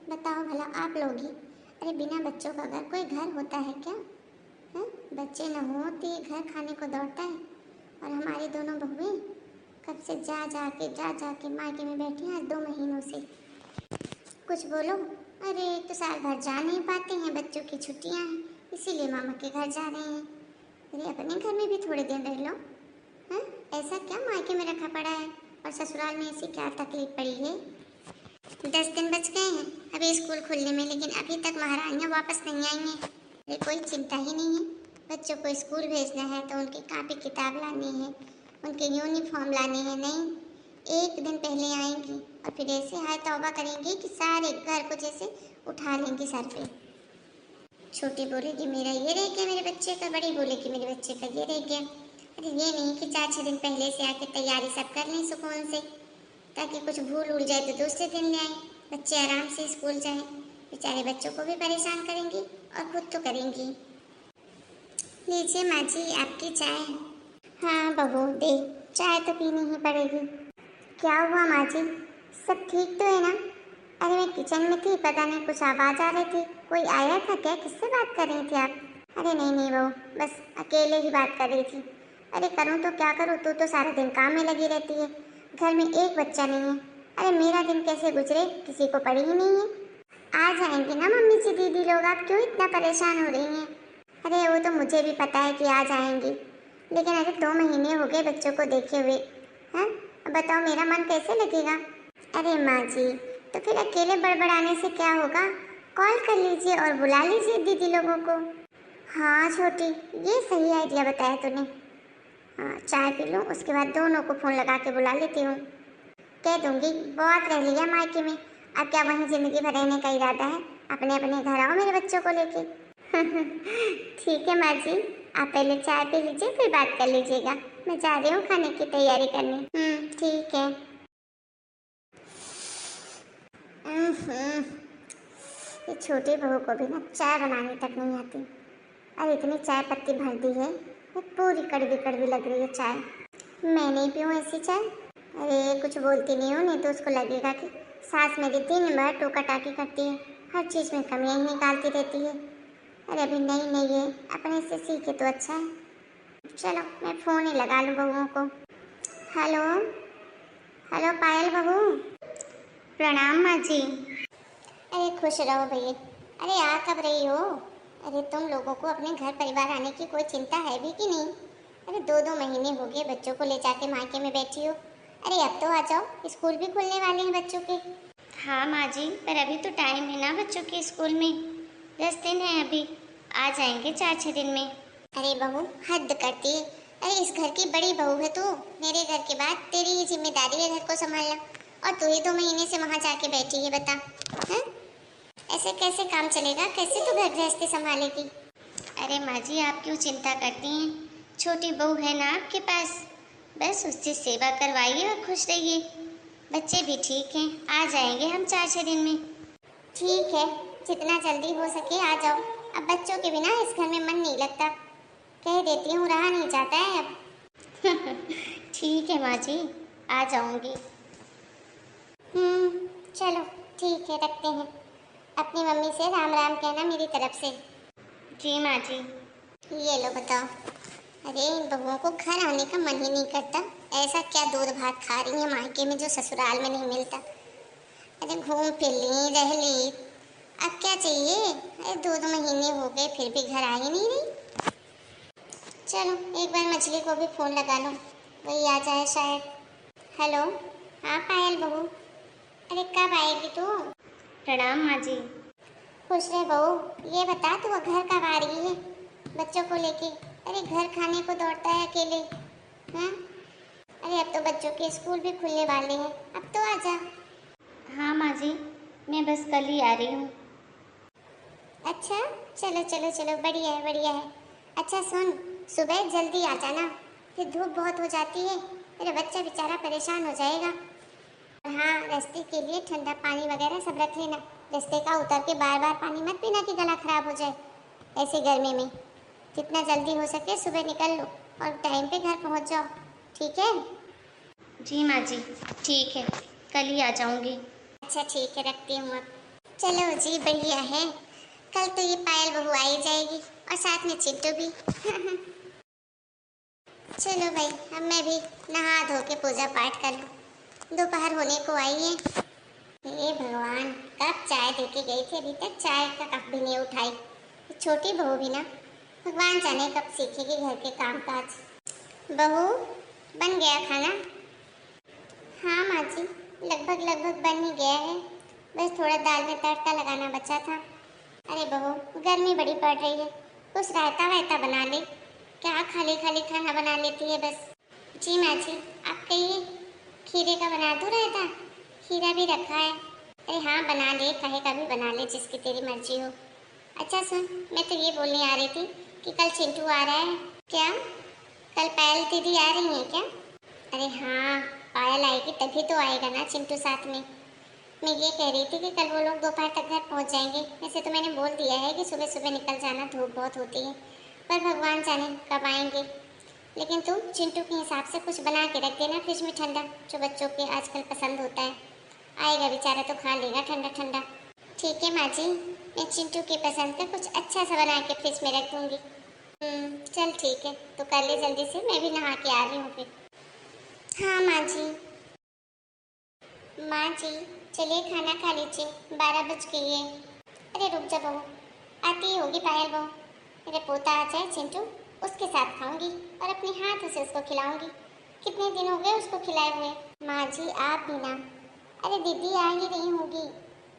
बताओ भला आप लोग ही। अरे बिना बच्चों का घर कोई घर होता है क्या? हैं? बच्चे न हो तो ये घर खाने को दौड़ता है। और हमारी दोनों बहुएं कब से जा जा के मायके में बैठी हैं, आज 2 महीनों से। कुछ बोलो। अरे तो साल भर जा नहीं पाते हैं, बच्चों की छुट्टियां हैं, इसीलिए मामा के घर जा रहे हैं। अरे अपने घर में भी थोड़े दिन रह लो। हैं? ऐसा क्या मायके में रखा पड़ा है और ससुराल में ऐसी क्या तकलीफ पड़ी है? 10 दिन बच गए हैं अभी स्कूल खुलने में, लेकिन अभी तक महारानियाँ वापस नहीं आई हैं। अरे कोई चिंता ही नहीं है। बच्चों को स्कूल भेजना है तो उनकी कापी किताब लानी है, उनके यूनिफॉर्म लाने हैं। नहीं, 1 दिन पहले आएंगी और फिर ऐसे हाय तौबा करेंगी कि सारे घर को जैसे उठा लेंगी सर पे। छोटी बोलेगी मेरा ये रह गया मेरे बच्चे का, बड़ी बोलेगी मेरे बच्चे का ये रह गया। अरे ये नहीं कि 4-6 दिन पहले से आके तैयारी सब कर लें सुकून से, ताकि कुछ भूल उड़ जाए तो दूसरे दिन ले आए, बच्चे आराम से स्कूल जाएं। बेचारे बच्चों को भी परेशान करेंगी और खुद तो करेंगी। लीजिए माँ जी आपकी चाय। हाँ बहू दे, चाय तो पीनी ही पड़ेगी। क्या हुआ माँ जी, सब ठीक तो है ना? अरे मैं किचन में थी, पता नहीं कुछ आवाज़ आ रही थी, कोई आया था क्या? किससे बात कर रही थी आप? अरे नहीं नहीं बहू, बस अकेले ही बात कर रही थी। अरे करूँ तो क्या करूँ, तू तो सारा दिन काम में लगी रहती है, घर में एक बच्चा नहीं है। अरे मेरा दिन कैसे गुजरे किसी को पड़ी ही नहीं है। आ जाएंगी ना मम्मी जी दीदी लोग, आप क्यों इतना परेशान हो रही हैं? अरे वो तो मुझे भी पता है कि आ जाएंगी, लेकिन अरे 2 महीने हो गए बच्चों को देखे हुए हैं। बताओ मेरा मन कैसे लगेगा? अरे माँ जी तो फिर अकेले बड़बड़ाने से क्या होगा, कॉल कर लीजिए और बुला लीजिए दीदी लोगों को। हाँ छोटी, ये सही आइडिया बताया तूने। हाँ चाय पी लूँ, उसके बाद दोनों को फ़ोन लगा के बुला लेती हूँ। कह दूँगी बहुत रह लिया मायके में, अब क्या वहीं ज़िंदगी भर रहने का इरादा है? अपने अपने घर आओ मेरे बच्चों को लेके। ठीक है माँ जी, आप पहले चाय पी लीजिए फिर बात कर लीजिएगा, मैं जा रही हूँ खाने की तैयारी करने। ठीक है। ये छोटी बहू को भी ना चाय बनाने तक नहीं आती। अरे इतनी चाय पत्ती भर दी है, ये पूरी कड़वी कड़वी लग रही है चाय। मैं नहीं पीऊँ ऐसी चाय। अरे कुछ बोलती नहीं हूँ, नहीं तो उसको लगेगा कि सास मेरी दिन भर टोका टाकी करती है, हर चीज़ में कमियाँ ही निकालती रहती है। अरे अभी नई नई है, अपने से सीखे तो अच्छा है। चलो मैं फ़ोन ही लगा लूँ बहुओं को। हेलो हेलो पायल बहू। प्रणाम माँ जी। अरे खुश रहो भैया। अरे आ कब रही हो? अरे तुम लोगों को अपने घर परिवार आने की कोई चिंता है भी कि नहीं? अरे 2-2 महीने हो गए बच्चों को ले जाके मायके में बैठी हो। अरे अब तो आ जाओ, स्कूल भी खुलने वाले हैं बच्चों के। हाँ माँ जी, पर अभी तो टाइम है ना बच्चों के स्कूल में, 10 दिन है अभी, आ जाएंगे 4-6 दिन में। अरे बहू हद करती है। अरे इस घर की बड़ी बहू है तू, मेरे घर के बाद तेरी ही जिम्मेदारी है घर को संभालना, और तू ही 2 महीने से वहाँ जाके बैठी है, बता है? ऐसे कैसे काम चलेगा, कैसे तू घर गृहस्थी संभालेगी? अरे माँ जी आप क्यों चिंता करती हैं, छोटी बहू है ना आपके पास, बस उससे सेवा करवाइए और खुश रहिए। बच्चे भी ठीक हैं, आ जाएंगे हम 4-6 दिन में। ठीक है, जितना जल्दी हो सके आ जाओ। अब बच्चों के बिना इस घर में मन नहीं लगता, कह देती हूँ रहा नहीं जाता है अब। ठीक है माँ जी, आ जाऊंगी। चलो ठीक है, रखते हैं। अपनी मम्मी से राम राम कहना मेरी तरफ से। जी माँ जी। ये लो बताओ। अरे इन बहुओं को घर आने का मन ही नहीं करता, ऐसा क्या दूध भात खा रही है मायके में जो ससुराल में नहीं मिलता। अरे घूम फिर ली रह ली, अब क्या चाहिए? अरे 2-2 महीने हो गए फिर भी घर आ ही नहीं रही। चलो एक बार मछली को भी फ़ोन लगा लो, वही आ जाए शायद। हेलो हाँ पायल बहू। अरे कब आएगी तू? प्रणाम माँ जी। खुश रह बहू। ये बता तू घर कब आ रही है बच्चों को लेके? अरे घर खाने को दौड़ता है अकेले हैं? अरे अब तो बच्चों के स्कूल भी खुलने वाले हैं, अब तो आजा। हाँ माँ जी, मैं बस कल ही आ रही हूँ। अच्छा चलो चलो चलो, बढ़िया है बढ़िया है। अच्छा सुन, सुबह जल्दी आ जाना, फिर धूप बहुत हो जाती है, मेरा बच्चा बेचारा परेशान हो जाएगा। हाँ रास्ते के लिए ठंडा पानी वगैरह सब रख लेना, रास्ते का उतर के बार बार पानी मत पीना कि गला खराब हो जाए ऐसे गर्मी में। जितना जल्दी हो सके सुबह निकल लो और टाइम पे घर पहुंच जाओ, ठीक है? जी माँ जी ठीक है, कल ही आ जाऊंगी। अच्छा ठीक है, रखती हूँ अब। चलो जी बढ़िया है। कल तो ये पायल बहू आ ही जाएगी और साथ में चिंटू भी। चलो भाई, अब मैं भी नहा धो के पूजा पाठ कर लूँ, दोपहर होने को आई है। हे भगवान, कब चाय दे के गई थी, अभी तक चाय का कप भी नहीं उठाई। छोटी बहू भी ना, भगवान जाने कब सीखेगी घर के काम काज। बहू, बन गया खाना? हाँ माँ जी, लगभग लगभग बन ही गया है, बस थोड़ा दाल में तड़का लगाना बचा था। अरे बहू, गर्मी बड़ी पड़ रही है, कुछ रायता वायता बना ले। क्या खाली खाली खाना बना लेती है बस। जी माँ जी, आप कहिए, खीरे का बना दूँ रायता? खीरा भी रखा है। अरे हाँ बना ले, कहे का भी बना ले, जिसकी तेरी मर्जी हो। अच्छा सुन, मैं तो ये बोलने आ रही थी कि कल चिंटू आ रहा है क्या? कल पायल दीदी आ रही है क्या? अरे हाँ, पायल आएगी तभी तो आएगा ना चिंटू साथ में। मैं ये कह रही थी कि कल वो लोग दोपहर तक घर पहुंच जाएंगे। वैसे तो मैंने बोल दिया है कि सुबह सुबह निकल जाना, धूप बहुत होती है, पर भगवान जाने कब आएंगे। लेकिन तुम चिंटू के हिसाब से कुछ बना के रख देना फ्रिज में ठंडा, जो बच्चों के आजकल पसंद होता है। आएगा बेचारा तो खा लेगा ठंडा ठंडा। ठीक है माँ जी, मैं चिंटू की पसंद का कुछ अच्छा सा बना के फ्रिज में रख दूँगी। चल ठीक है, तो कर ले जल्दी से, मैं भी नहा के आ रही हूँ फिर। हाँ माँ जी। माँ जी, चलिए खाना खा लीजिए, 12 बज गई है। अरे रुक जा बहू, आती ही होगी पायल बहू। मेरे पोता आ जाए चिंटू, उसके साथ खाऊंगी और अपने हाथों से उसको खिलाऊंगी। कितने दिन हो गए उसको खिलाए हुए। माँ जी आप भी ना। अरे दीदी आ ही रही होगी,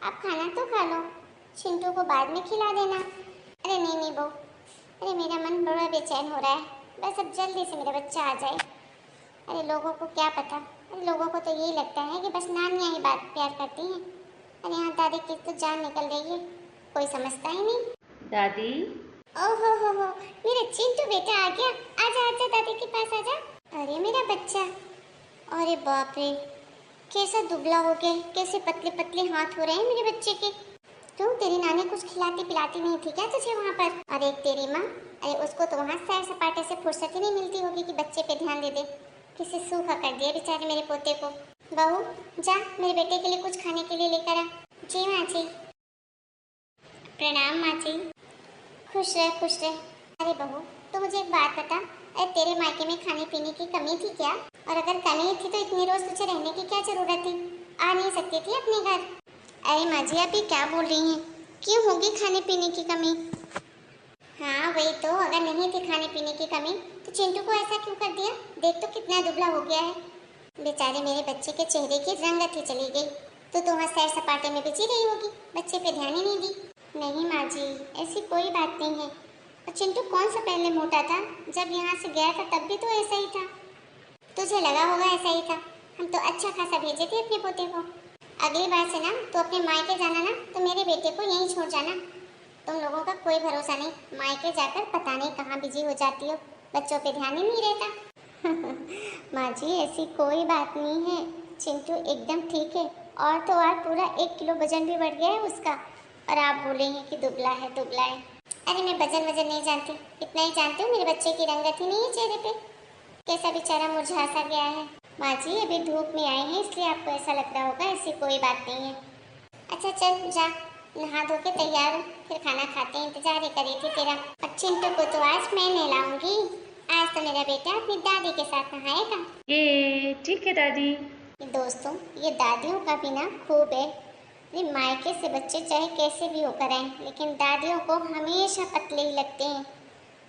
आप खाना तो खा लो, चिंटू को बाद में खिला देना। अरे नहीं नहीं बहू, अरे मेरा मन बड़ा बेचैन हो रहा है, बस अब जल्दी से मेरा बच्चा आ जाए। अरे लोगों को क्या पता, अरे लोगों को तो यही लगता है कि बस नानियाँ ही बात प्यार करती हैं। अरे यहाँ दादी की तो जान निकल रही है, कोई समझता ही नहीं। दादी। ओहो हो, मेरा चिंटू बेटा आ गया। आजा आजा दादी के पास आजा। अरे मेरा बच्चा, अरे बाप रे, कैसा दुबला हो गया, कैसे पतले पतले हाथ हो रहे हैं मेरे बच्चे के। क्यों, तेरी नानी कुछ खिलाती पिलाती नहीं थी क्या तुझे वहाँ पर? अरे तेरी माँ, अरे उसको तो वहाँ सैर सपाटे से फुर्सत ही नहीं मिलती होगी कि बच्चे पे ध्यान दे दे। किसी सूखा कर दिया बेचारे मेरे पोते को। बहू जा मेरे बेटे के लिए कुछ खाने के लिए लेकर आ। जी माँ जी। प्रणाम माँ जी। खुश रह खुश रह। अरे बहू, तो मुझे एक बात बता, अरे तेरे मायके में खाने पीने की कमी थी क्या? और अगर कमी थी तो इतनी रोज तुझे रहने की क्या जरूरत थी? आ नहीं सकती थी अपने घर? अरे माँ जी आप ये क्या बोल रही हैं, क्यों होगी खाने पीने की कमी? हाँ वही तो, अगर नहीं थी खाने पीने की कमी तो चिंटू को ऐसा क्यों कर दिया? देख तो कितना दुबला हो गया है। बेचारे मेरे बच्चे के चेहरे की रंगत ही चली गई। तो वहाँ सैर सपाटे में बिजी रही होगी, बच्चे पे ध्यान ही नहीं दी। नहीं माँ जी, ऐसी कोई बात नहीं है। और चिंटू कौन सा पहले मोटा था, जब यहाँ से गया था तब भी तो ऐसा ही था। तुझे लगा होगा ऐसा ही था, हम तो अच्छा खासा भेजे थे अपने पोते को। अगली बार से ना तो अपने मायके जाना ना तो मेरे बेटे को यहीं छोड़ जाना। तुम लोगों का कोई भरोसा नहीं, मायके जाकर पता नहीं कहाँ बिजी हो जाती हो, बच्चों पे ध्यान ही नहीं रहता। माँ जी ऐसी कोई बात नहीं है, चिंटू एकदम ठीक है। और तो और पूरा 1 किलो वजन भी बढ़ गया है उसका, और आप बोलेंगे कि दुबला है दुबला है। अरे मैं वजन वजन नहीं जानती, इतना ही जानती हूँ मेरे बच्चे की रंगत ही नहीं है चेहरे पे, कैसा बेचारा मुरझा सा गया है। माँ जी अभी धूप में आए हैं इसलिए आपको ऐसा लग रहा होगा, ऐसी कोई बात नहीं है। अच्छा चल जा, नहा धो के तैयार हो, फिर खाना खाते हैं, इंतजार ही करी थी तेरा। और चिंटू को तो आज मैं नहलाऊंगी, आज तो मेरा बेटा अपनी दादी के साथ नहाएगा। ये ठीक है दादी। दोस्तों ये दादियों का भी ना खूब है, ये मायके से बच्चे चाहे कैसे भी होकर आए लेकिन दादियों को हमेशा पतले ही लगते हैं।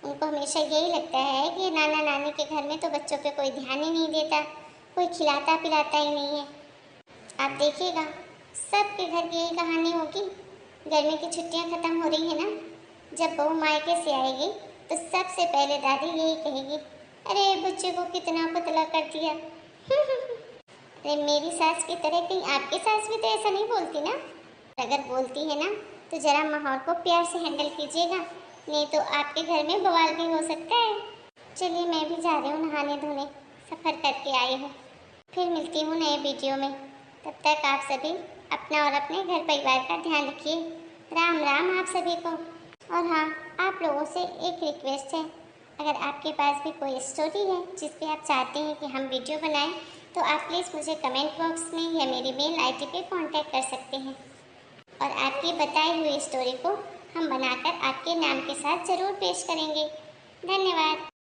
उनको हमेशा यही लगता है कि नाना नानी के घर में तो बच्चों पे कोई ध्यान ही नहीं देता, कोई खिलाता पिलाता ही नहीं है। आप देखिएगा सबके घर की यही कहानी होगी। गर्मी की छुट्टियां खत्म हो रही है ना, जब बहू मायके से आएगी तो सबसे पहले दादी यही कहेगी, अरे बच्चे को कितना पतला कर दिया। अरे मेरी सास की तरह कहीं आपकी सास भी तो ऐसा नहीं बोलती ना? अगर बोलती है ना तो जरा माहौल को प्यार से हैंडल कीजिएगा, नहीं तो आपके घर में बवाल भी हो सकता है। चलिए मैं भी जा रही हूँ नहाने धोने, सफ़र करके आई हूँ। फिर मिलती हूँ नए वीडियो में, तब तक आप सभी अपना और अपने घर परिवार का ध्यान रखिए। राम राम आप सभी को। और हाँ, आप लोगों से एक रिक्वेस्ट है, अगर आपके पास भी कोई स्टोरी है जिस पे आप चाहते हैं कि हम वीडियो बनाएं तो आप प्लीज़ मुझे कमेंट बॉक्स में या मेरी मेल आईडी पे कांटेक्ट कर सकते हैं। और आपकी आपकी बताई हुई स्टोरी को हम बनाकर आपके नाम के साथ ज़रूर पेश करेंगे। धन्यवाद।